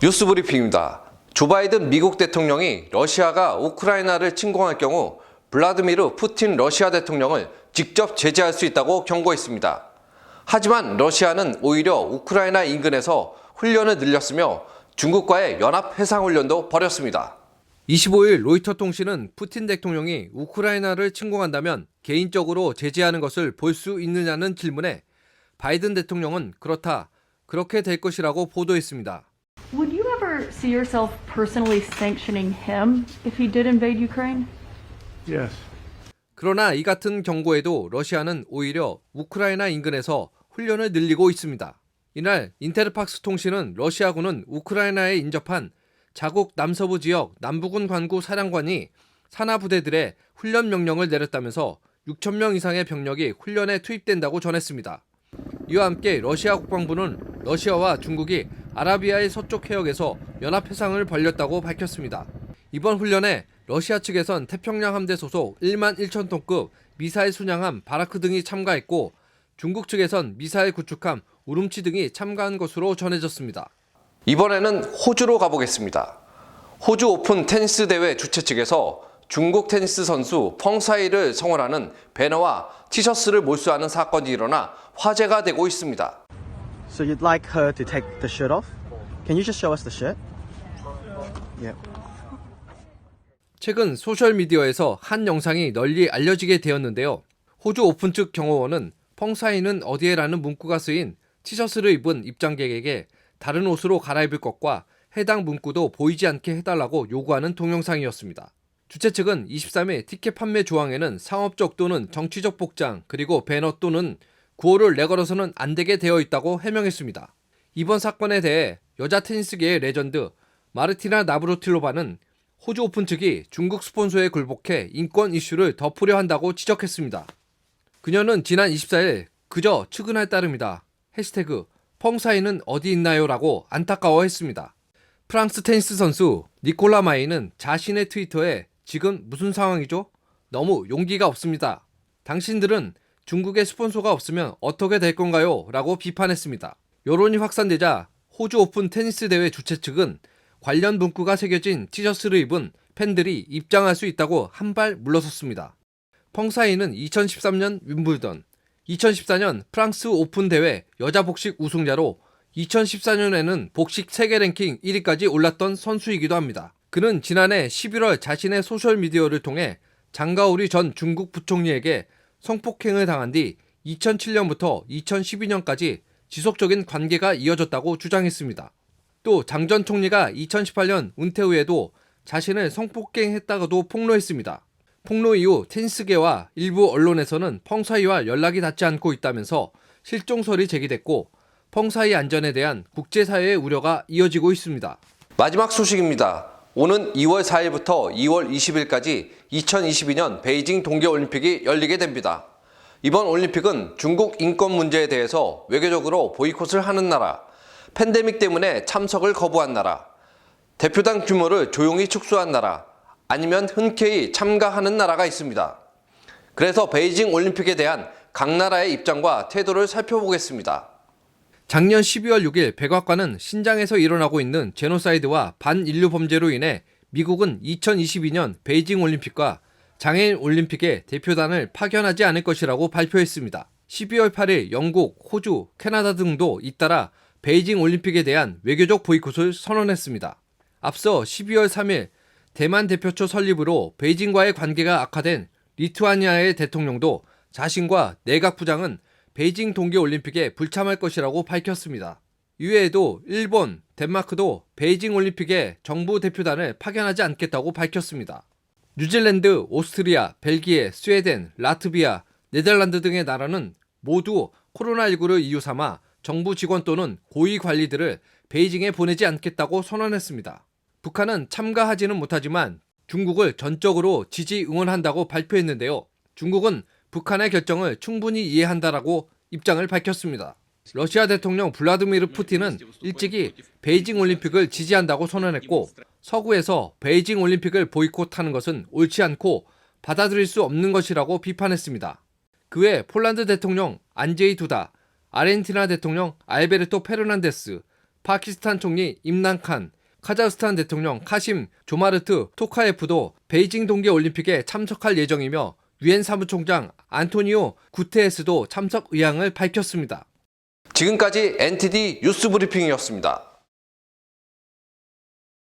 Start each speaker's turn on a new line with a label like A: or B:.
A: 뉴스 브리핑입니다. 조 바이든 미국 대통령이 러시아가 우크라이나를 침공할 경우 블라디미르 푸틴 러시아 대통령을 직접 제재할 수 있다고 경고했습니다. 하지만 러시아는 오히려 우크라이나 인근에서 훈련을 늘렸으며 중국과의 연합 해상훈련도 벌였습니다. 25일 로이터 통신은 푸틴 대통령이 우크라이나를 침공한다면 개인적으로 제재하는 것을 볼 수 있느냐는 질문에 바이든 대통령은 그렇다, 그렇게 될 것이라고 보도했습니다.
B: Would you ever see yourself personally sanctioning him if he did invade Ukraine?
C: Yes.
A: 그러나 이 같은 경고에도 러시아는 오히려 우크라이나 인근에서 훈련을 늘리고 있습니다. 이날 인테르팍스 통신은 러시아군은 우크라이나에 인접한 자국 남서부 지역 남부군 관구 사령관이 산하 부대들의 훈련 명령을 내렸다면서 6,000명 이상의 병력이 훈련에 투입된다고 전했습니다. 이와 함께 러시아 국방부는 러시아와 중국이 아라비아의 서쪽 해역에서 연합 해상을 벌였다고 밝혔습니다. 이번 훈련에 러시아 측에선 태평양 함대 소속 1만 1천 톤급 미사일 순양함 바라크 등이 참가했고 중국 측에선 미사일 구축함 우룸치 등이 참가한 것으로 전해졌습니다. 이번에는 호주로 가보겠습니다. 호주 오픈 테니스 대회 주최 측에서 중국 테니스 선수 펑사이를 성원하는 배너와 티셔츠를 몰수하는 사건이 일어나 화제가 되고 있습니다.
D: So you'd like her to take the shirt off? Can you just show us the shirt? Yeah.
A: 최근 소셜미디어에서 한 영상이 널리 알려지게 되었는데요. 호주 오픈 측 경호원은 펑사이는 어디에라는 문구가 쓰인 티셔츠를 입은 입장객에게 다른 옷으로 갈아입을 것과 해당 문구도 보이지 않게 해달라고 요구하는 동영상이었습니다. 주최 측은 23일 티켓 판매 조항에는 상업적 또는 정치적 복장 그리고 배너 또는 구호를 내걸어서는 안 되게 되어 있다고 해명했습니다. 이번 사건에 대해 여자 테니스계의 레전드 마르티나 나브라틸로바는 호주 오픈 측이 중국 스폰서에 굴복해 인권 이슈를 덮으려 한다고 지적했습니다. 그녀는 지난 24일 그저 측은할 따름이다. 해시태그 펑사이는 어디 있나요? 라고 안타까워했습니다. 프랑스 테니스 선수 니콜라 마이는 자신의 트위터에 지금 무슨 상황이죠? 너무 용기가 없습니다. 당신들은 중국의 스폰서가 없으면 어떻게 될 건가요? 라고 비판했습니다. 여론이 확산되자 호주 오픈 테니스 대회 주최 측은 관련 문구가 새겨진 티셔츠를 입은 팬들이 입장할 수 있다고 한 발 물러섰습니다. 펑사이는 2013년 윈블던, 2014년 프랑스 오픈 대회 여자 복식 우승자로 2014년에는 복식 세계 랭킹 1위까지 올랐던 선수이기도 합니다. 그는 지난해 11월 자신의 소셜미디어를 통해 장가오리 전 중국 부총리에게 성폭행을 당한 뒤 2007년부터 2012년까지 지속적인 관계가 이어졌다고 주장했습니다. 또 장 전 총리가 2018년 은퇴 후에도 자신을 성폭행했다고도 폭로했습니다. 폭로 이후 테니스계와 일부 언론에서는 펑사이와 연락이 닿지 않고 있다면서 실종설이 제기됐고 펑사이 안전에 대한 국제사회의 우려가 이어지고 있습니다. 마지막 소식입니다. 오는 2월 4일부터 2월 20일까지 2022년 베이징 동계올림픽이 열리게 됩니다. 이번 올림픽은 중국 인권 문제에 대해서 외교적으로 보이콧을 하는 나라, 팬데믹 때문에 참석을 거부한 나라, 대표단 규모를 조용히 축소한 나라, 아니면 흔쾌히 참가하는 나라가 있습니다. 그래서 베이징 올림픽에 대한 각 나라의 입장과 태도를 살펴보겠습니다. 작년 12월 6일 백악관은 신장에서 일어나고 있는 제노사이드와 반인류 범죄로 인해 미국은 2022년 베이징 올림픽과 장애인 올림픽에 대표단을 파견하지 않을 것이라고 발표했습니다. 12월 8일 영국, 호주, 캐나다 등도 잇따라 베이징 올림픽에 대한 외교적 보이콧을 선언했습니다. 앞서 12월 3일 대만 대표처 설립으로 베이징과의 관계가 악화된 리투아니아의 대통령도 자신과 내각 부장은 베이징 동계올림픽에 불참할 것이라고 밝혔습니다. 이외에도 일본, 덴마크도 베이징 올림픽에 정부 대표단을 파견하지 않겠다고 밝혔습니다. 뉴질랜드, 오스트리아, 벨기에, 스웨덴, 라트비아, 네덜란드 등의 나라는 모두 코로나19를 이유 삼아 정부 직원 또는 고위 관리들을 베이징에 보내지 않겠다고 선언했습니다. 북한은 참가하지는 못하지만 중국을 전적으로 지지 응원한다고 발표했는데요. 중국은 북한의 결정을 충분히 이해한다라고 입장을 밝혔습니다. 러시아 대통령 블라디미르 푸틴은 일찍이 베이징 올림픽을 지지한다고 선언했고 서구에서 베이징 올림픽을 보이콧하는 것은 옳지 않고 받아들일 수 없는 것이라고 비판했습니다. 그 외 폴란드 대통령 안제이 두다, 아르헨티나 대통령 알베르토 페르난데스, 파키스탄 총리 임란 칸, 카자흐스탄 대통령 카심 조마르트 토카예프도 베이징 동계올림픽에 참석할 예정이며 유엔 사무총장 안토니오 구테레스도 참석 의향을 밝혔습니다. 지금까지 NTD 뉴스 브리핑이었습니다.